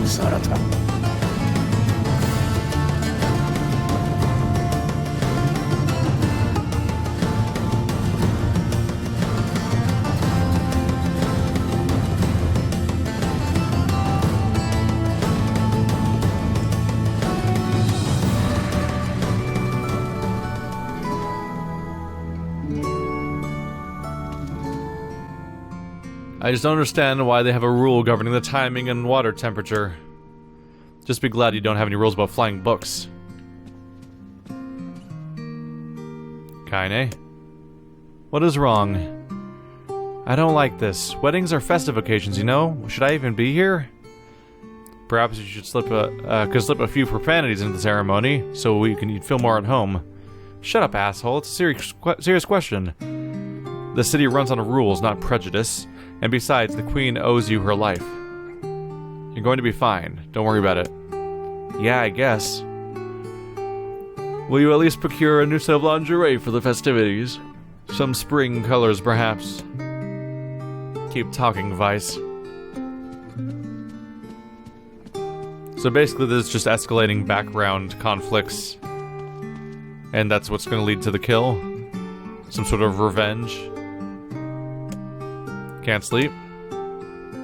さらた。I just don't understand why they have a rule governing the timing and water temperature. Just be glad you don't have any rules about flying books. Kainé? What is wrong? I don't like this. Weddings are festive occasions, you know? Should I even be here? Perhaps you should slip a few profanities into the ceremony, so you'd feel more at home. Shut up, asshole. It's a serious question. The city runs on rules, not prejudice. And besides, the queen owes you her life. You're going to be fine. Don't worry about it. Yeah, I guess. Will you at least procure a new set of lingerie for the festivities? Some spring colors, perhaps. Keep talking, Weiss. So basically, there's just escalating background conflicts. And that's what's going to lead to the kill? Some sort of revenge? Can't sleep?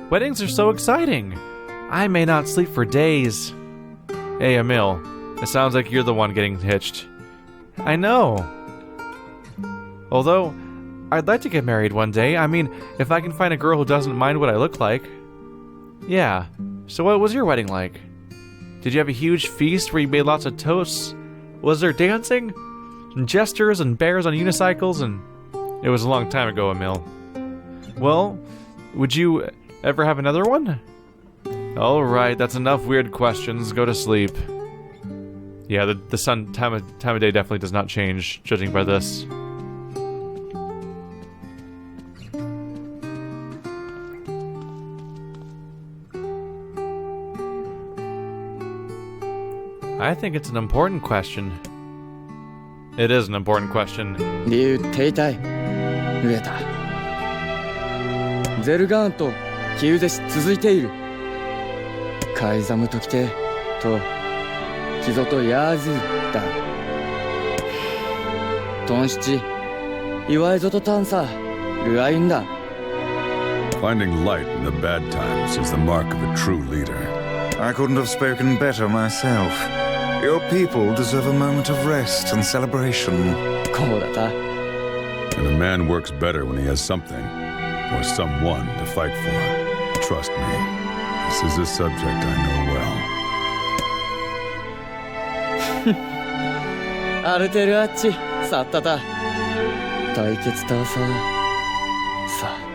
Weddings are so exciting! I may not sleep for days. Hey, Emil. It sounds like you're the one getting hitched. I know. Although, I'd like to get married one day. I mean, if I can find a girl who doesn't mind what I look like. Yeah. So what was your wedding like? Did you have a huge feast where you made lots of toasts? Was there dancing? And jesters and bears on unicycles and... It was a long time ago, Emil. Well, would you ever have another one? Alright, that's enough weird questions. Go to sleep. Yeah, the time of day definitely does not change, judging by this. I think it's an important question. It is an important question. 理由停滞飢えたゼルガーンとキウデシ続いているカイザムときてとキゾとヤーズだトンシチイワイゾとタンサルアインだ Finding light in the bad times is the mark of a true leader. I couldn't have spoken better myself. Your people deserve a moment of rest and celebration. こうだった And a man works better when he has something, or someone to fight for. Trust me, this is a subject I know well. アルテルアッチさったた対決ターサーさあ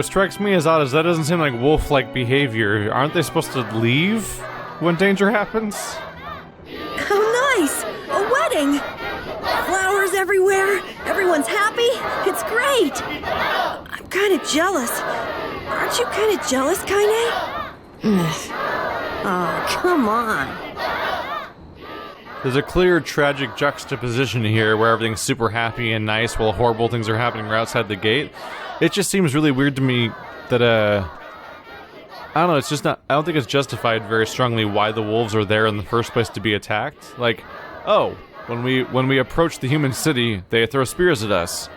What strikes me as odd is that doesn't seem like wolf-like behavior. Aren't they supposed to leave when danger happens? How nice! A wedding! Flowers everywhere, everyone's happy, it's great! I'm kinda jealous. Aren't you kinda jealous, Kainé? Oh, come on. There's a clear tragic juxtaposition here where everything's super happy and nice while horrible things are happening right outside the gate. It just seems really weird to me that, I don't know, it's just not, I don't think it's justified very strongly why the wolves are there in the first place to be attacked. Like, oh, when we approach the human city, they throw spears at us.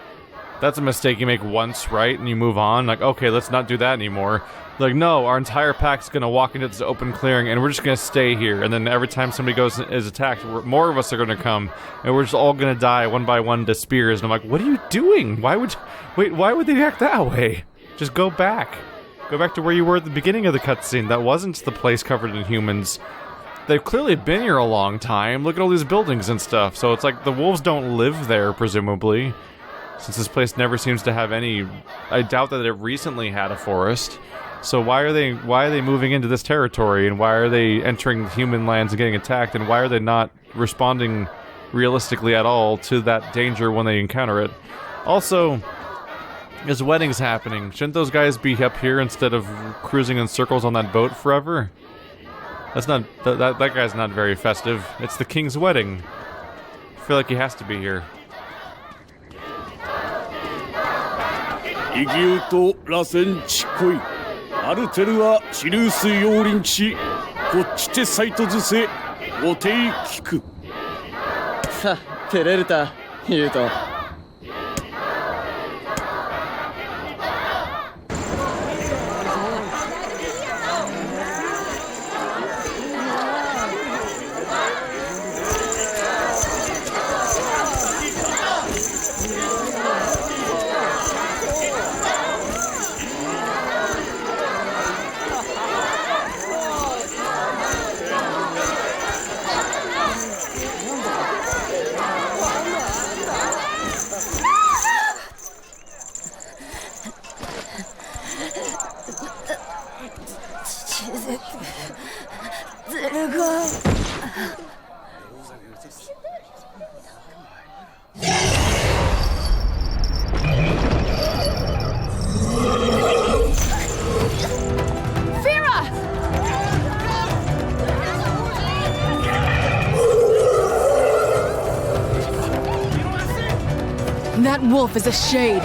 That's a mistake you make once, right? And you move on, like, okay, let's not do that anymore. Like, no, our entire pack's gonna walk into this open clearing and we're just gonna stay here. And then every time somebody is attacked, more of us are gonna come. And we're just all gonna die one by one to spears. And I'm like, what are you doing? Why would they act that way? Just go back. Go back to where you were at the beginning of the cutscene. That wasn't the place covered in humans. They've clearly been here a long time. Look at all these buildings and stuff. So it's like the wolves don't live there, presumably. Since this place never seems to have any... I doubt that it recently had a forest. So why are they moving into this territory, and why are they entering human lands and getting attacked, and why are they not responding realistically at all to that danger when they encounter it? Also, there's weddings happening. Shouldn't those guys be up here instead of cruising in circles on that boat forever? That's not... That guy's not very festive. It's the king's wedding. I feel like he has to be here. 異牛と螺旋地恋アルテルはシルース陽林地こっちてサイトズセおてい聞くさあ照れるた言うと That wolf is a shade.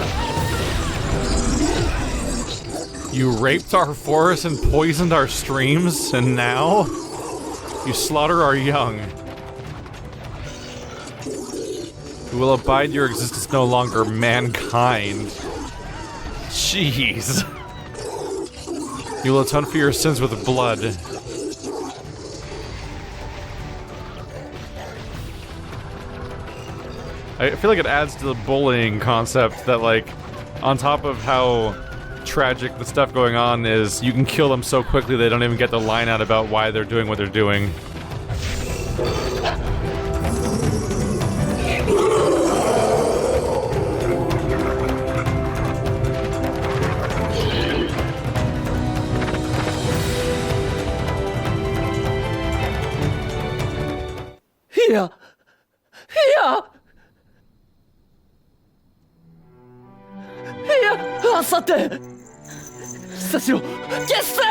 You raped our forests and poisoned our streams, and now you slaughter our young. We will abide your existence no longer, mankind. Jeez. You will atone for your sins with blood. I feel like it adds to the bullying concept that, like, on top of how tragic the stuff going on is, you can kill them so quickly they don't even get the line out about why they're doing what they're doing. Here! Here! さて久しぶり決戦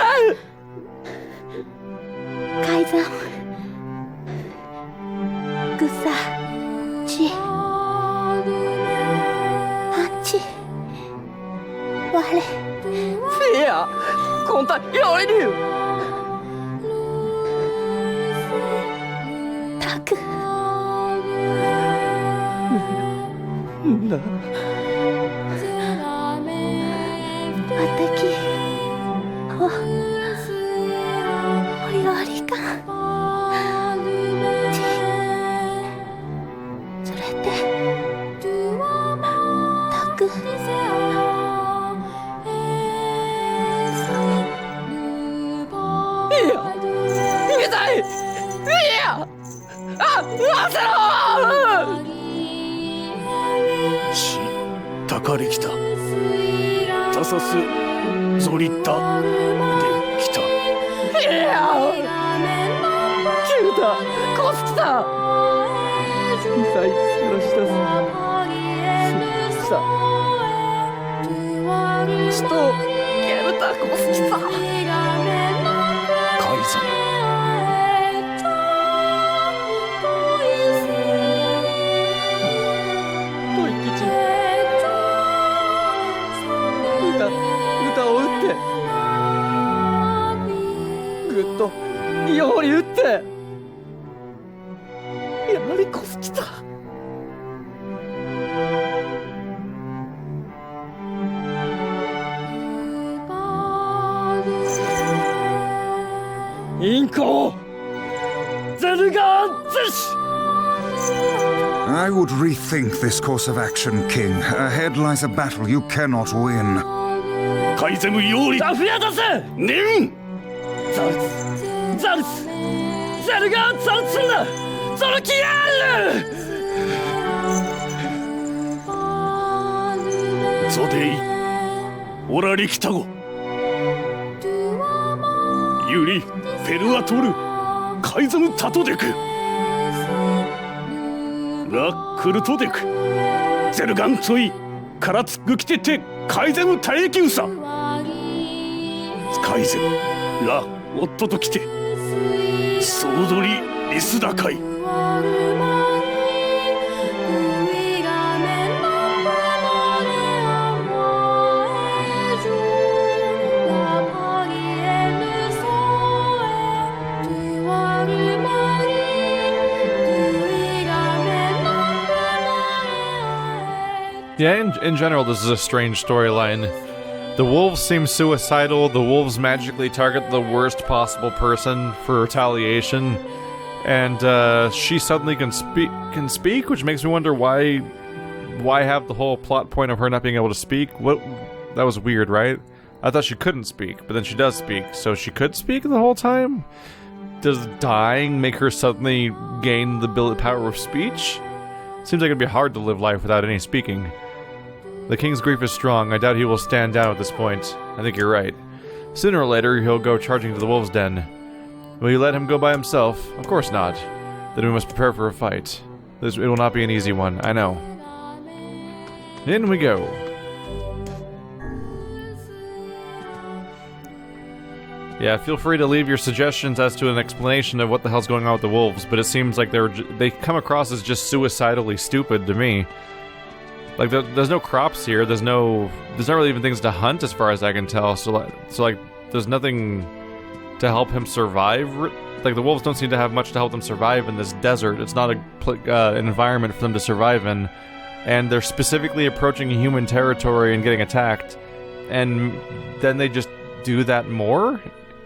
改ざん草地八我いやこんたよいにたくな私をおよりかちそれでたくいや逃げたいいやあせろしったかりきたササスゾリタできた。いやキルタコスキさん小さいスラシタスさちとキルタコスキさんカイザム歌を打ってぐっとより打ってやはりコスキだ。インコゼルガーゼシI would rethink this course of action, King. Ahead lies a battle you cannot win. カイゼムよりザフヤダセネンザルツザルツゼルガーザルツだゾルキアールゾデイオラリキタゴユリペルアトルカイゼムタトデクラックルトデクゼルガンツイカラツグキテテカイゼムタエキウサカイゼムラオットときてソードリリスダカイYeah, in general, this is a strange storyline. The wolves seem suicidal, the wolves magically target the worst possible person for retaliation, and she suddenly can speak, which makes me wonder why have the whole plot point of her not being able to speak? That was weird, right? I thought she couldn't speak, but then she does speak, so she could speak the whole time? Does dying make her suddenly gain the power of speech? Seems like it'd be hard to live life without any speaking. The king's grief is strong. I doubt he will stand down at this point. I think you're right. Sooner or later, he'll go charging to the wolves' den. Will you let him go by himself? Of course not. Then we must prepare for a fight. It will not be an easy one, I know. In we go. Yeah, feel free to leave your suggestions as to an explanation of what the hell's going on with the wolves, but it seems like they come across as just suicidally stupid to me. Like, there's no crops here, there's not really even things to hunt as far as I can tell, so like, there's nothing to help him survive. Like, the wolves don't seem to have much to help them survive in this desert. It's not an environment for them to survive in, and they're specifically approaching human territory and getting attacked, and then they just do that more?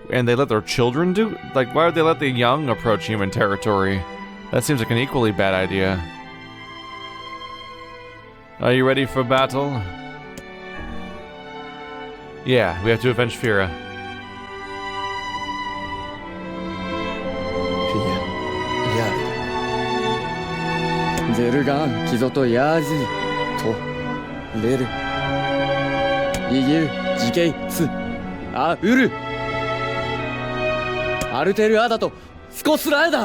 And they let their children do? Like, why would they let the young approach human territory? That seems like an equally bad idea. Are you ready for battle? Yeah, we have to avenge Fira. Zergan, Kizoto Yazi, To, Leru, Iyu, Decay, Tsu, Uru, Aruteru Adato, Skosraida!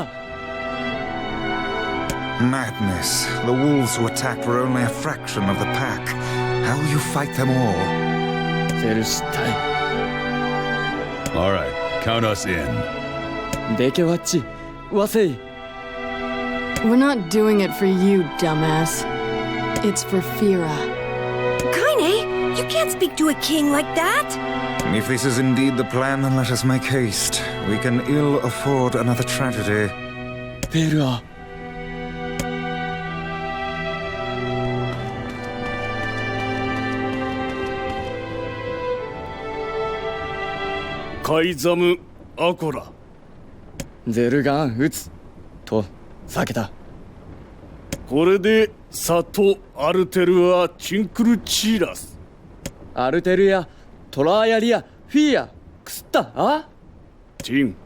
Madness. The wolves who attacked were only a fraction of the pack. How will you fight them all? Zerushitai. All right, count us in. Dekewachi, Wasei. We're not doing it for you, dumbass. It's for Fira. Kainé, you can't speak to a king like that. If this is indeed the plan, then let us make haste. We can ill afford another tragedy. Fira. カイザム・アコラゼルガン撃つと避けた。これでサト・アルテルア・チンクルチーラスアルテルやトラーヤリアフィーヤくすったあチン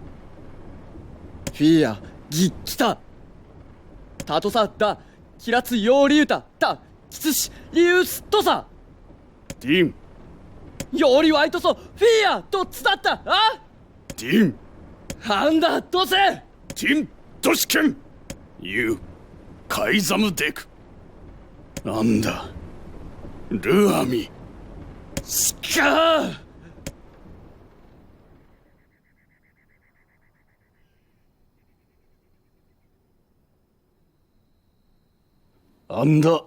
フィーヤギッキタタトサダキラツヨーリュータタキツシリウストサティンよりワイトソフィアどっちだったあティンなんだどうせティントシケンユーカイザムデクなんだルアミしかあんだ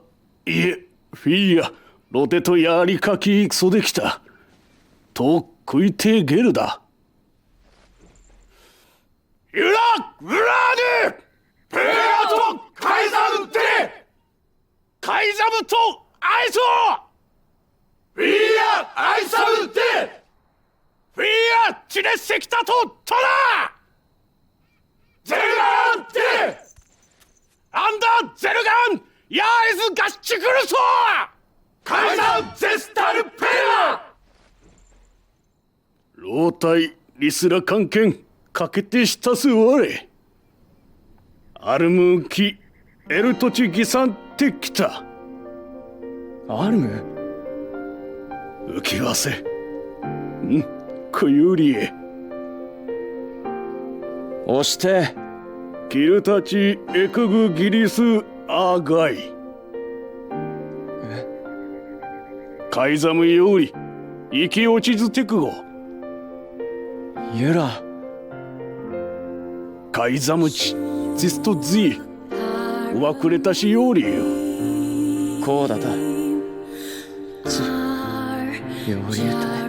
いえフィアロテとやりかきクソできたと食いてゲルだユラブラーデペアとカイザムテカイザムとアイソフィアアイサムテフィアチネセキタとトラゼルガンテアンダーゼルガンヤーイズガッチクルソカイザーゼスタルペラ老体リスラ関係かけてしたすわれアルムーキエルトチギサンテキタアルム浮きわせんクユリエ押してキルタチエクグギリスアーガイカイザムより生き落ちずテクゴユラカイザムチゼストズイわくれたしよりよこうだたちよりたい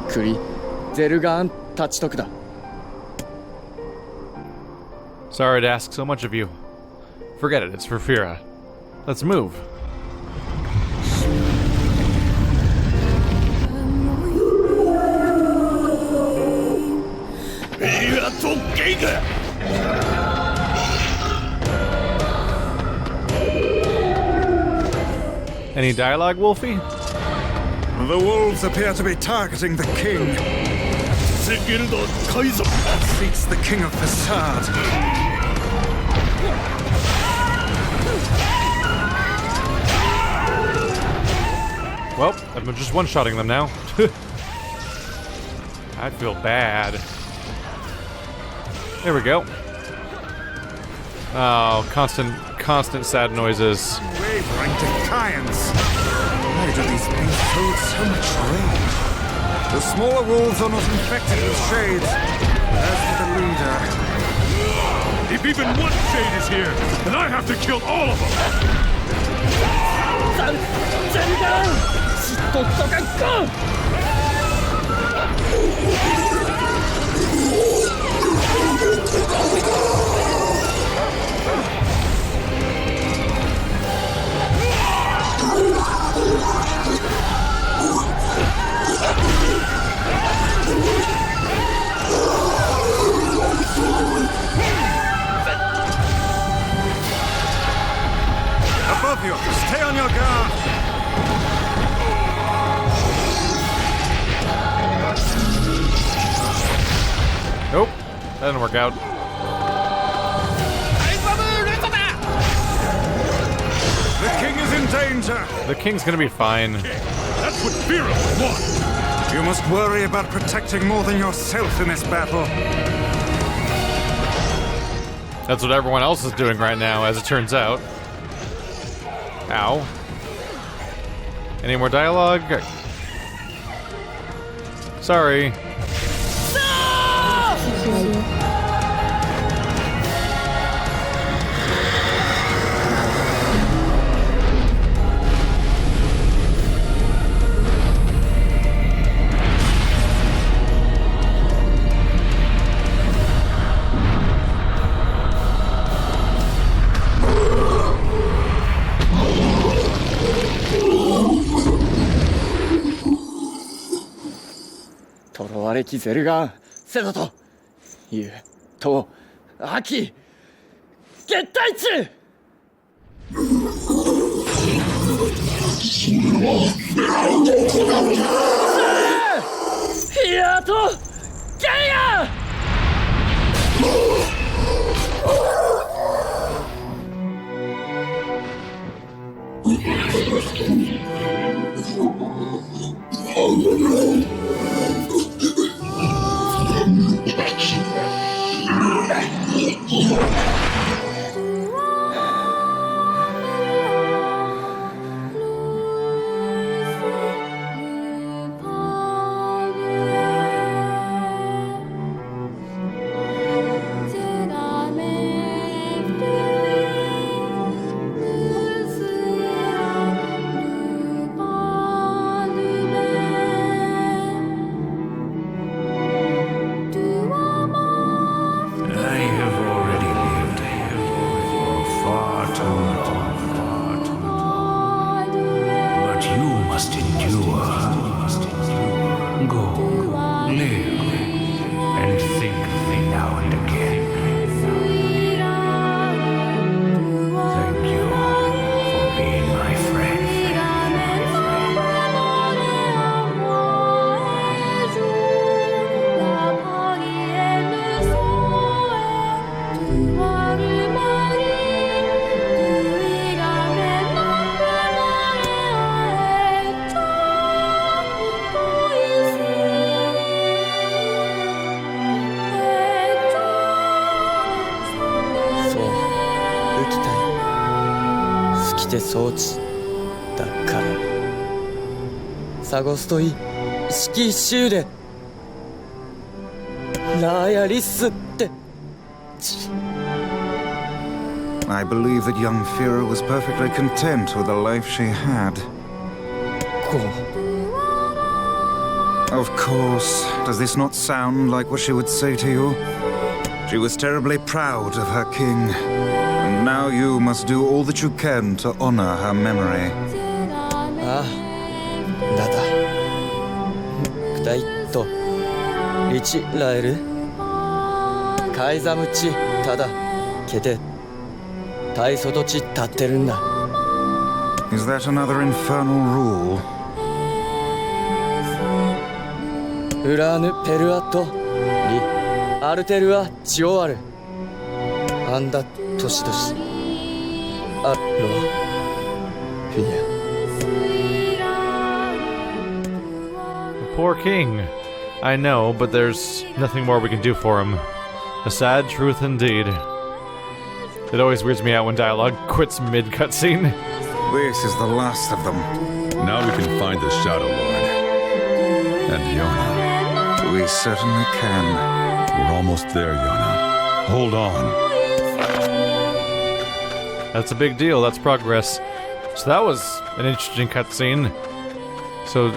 栗ゼルガーン立ち得だ Sorry to ask so much of you. Forget it, it's for Fira. Let's move. Any dialogue, Wolfie? The wolves appear to be targeting the king. Seeks the king of Facade. Well, I've been just one-shotting them now. I feel bad. There we go. Oh, constant sad noises. Wavering defiance. Why do these beasts hold so much rage? The smaller wolves are not infected with shades. As for the leader... If even one shade is here, then I have to kill all of them! ゼルガンシットとかゴンAbove you! Stay on your guard! Nope, that didn't work out. The king is in danger! The king's gonna be fine. That's what Fira would want! You must worry about protecting more than yourself in this battle. That's what everyone else is doing right now, as it turns out. Ow. Any more dialogue? Sorry. 囚われきゼルガンセドと冬と秋月対地ヒヤとゲイヤ装置だからサゴスといい式一周でラーヤリッスって I believe that young Fira was perfectly content with the life she had. Of course, does this not sound like what she would say to you? She was terribly proud of her king, and now you must do all that you can to honor her memory. ああ、だだ。クタイとリチラエル、カイザムチただケテ、タイソトチ立ってるんだ。Is that another infernal rule? ウラーヌペルアットリアルテルアチオアルアンダトシトシアロフィニア。 Poor king. I know, but there's nothing more we can do for him. A sad truth indeed. It always weirds me out when dialogue quits mid-cutscene. This is the last of them. Now we can find the Shadow Lord. And Yonah. We certainly can. We're almost there, Yonah. Hold on. That's a big deal. That's progress. So that was an interesting cutscene. So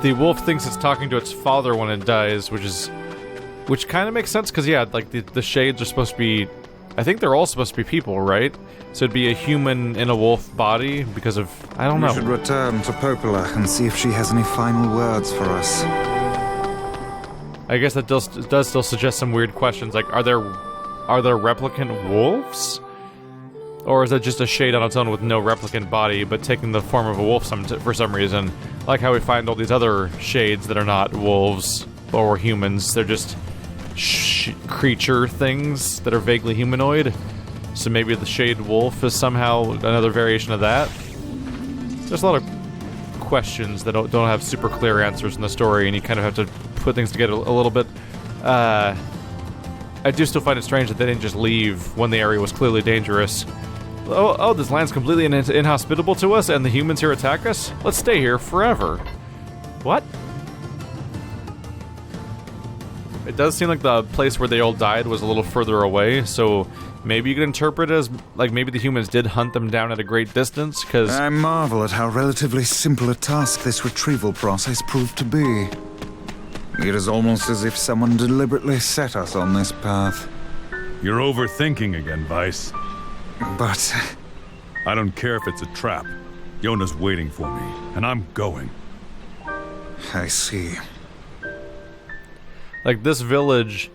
the wolf thinks it's talking to its father when it dies, which kind of makes sense because yeah, like the shades are supposed to be, I think they're all supposed to be people, right? So it'd be a human in a wolf body because of, I don't know. We should return to Popola and see if she has any final words for us. I guess that does still suggest some weird questions, like are there replicant wolves? Or is that just a shade on its own with no replicant body, but taking the form of a wolf for some reason? Like how we find all these other shades that are not wolves or humans. They're just creature things that are vaguely humanoid. So maybe the shade wolf is somehow another variation of that. There's a lot of questions that don't have super clear answers in the story, and you kind of have to put things together a little bit. I do still find it strange that they didn't just leave when the area was clearly dangerous. Oh, this land's completely inhospitable to us, and the humans here attack us? Let's stay here forever. What? It does seem like the place where they all died was a little further away, so maybe you could interpret it as, like, maybe the humans did hunt them down at a great distance, because... I marvel at how relatively simple a task this retrieval process proved to be. It is almost as if someone deliberately set us on this path. You're overthinking again, Weiss. But... I don't care if it's a trap. Yonah's waiting for me, and I'm going. I see. Like, this village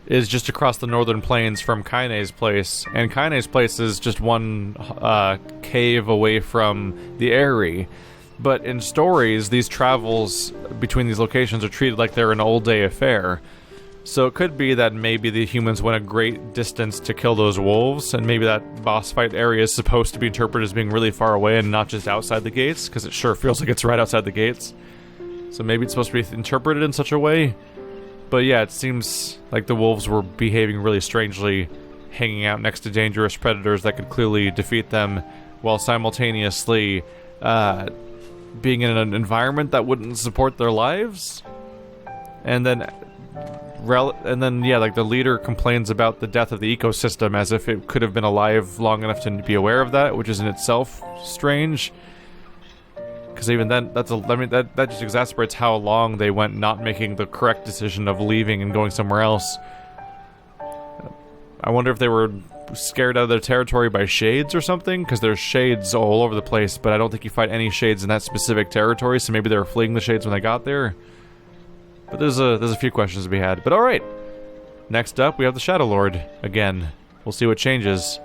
is just across the northern plains from Kainé's place, and Kainé's place is just one cave away from the Eyrie. But in stories, these travels between these locations are treated like they're an all-day affair. So it could be that maybe the humans went a great distance to kill those wolves, and maybe that boss fight area is supposed to be interpreted as being really far away and not just outside the gates, because it sure feels like it's right outside the gates. So maybe it's supposed to be interpreted in such a way. But yeah, it seems like the wolves were behaving really strangely, hanging out next to dangerous predators that could clearly defeat them, while simultaneously being in an environment that wouldn't support their lives. And then yeah, like, the leader complains about the death of the ecosystem as if it could have been alive long enough to be aware of that, which is in itself strange. Because even then, that just exacerbates how long they went not making the correct decision of leaving and going somewhere else. I wonder if they were scared out of their territory by shades or something, because there's shades all over the place, but I don't think you fight any shades in that specific territory, so maybe they were fleeing the shades when they got there. But there's a few questions to be had. But alright, next up we have the Shadow Lord again. We'll see what changes.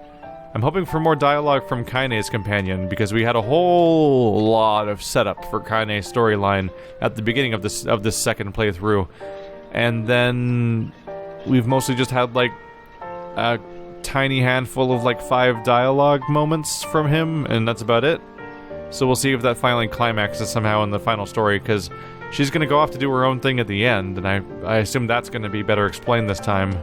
I'm hoping for more dialogue from Kainé's companion, because we had a whole lot of setup for Kainé's storyline at the beginning of this second playthrough. And then we've mostly just had, like, a tiny handful of, like, 5 dialogue moments from him, and that's about it. So we'll see if that finally climaxes somehow in the final story, because she's going to go off to do her own thing at the end, and I assume that's going to be better explained this time.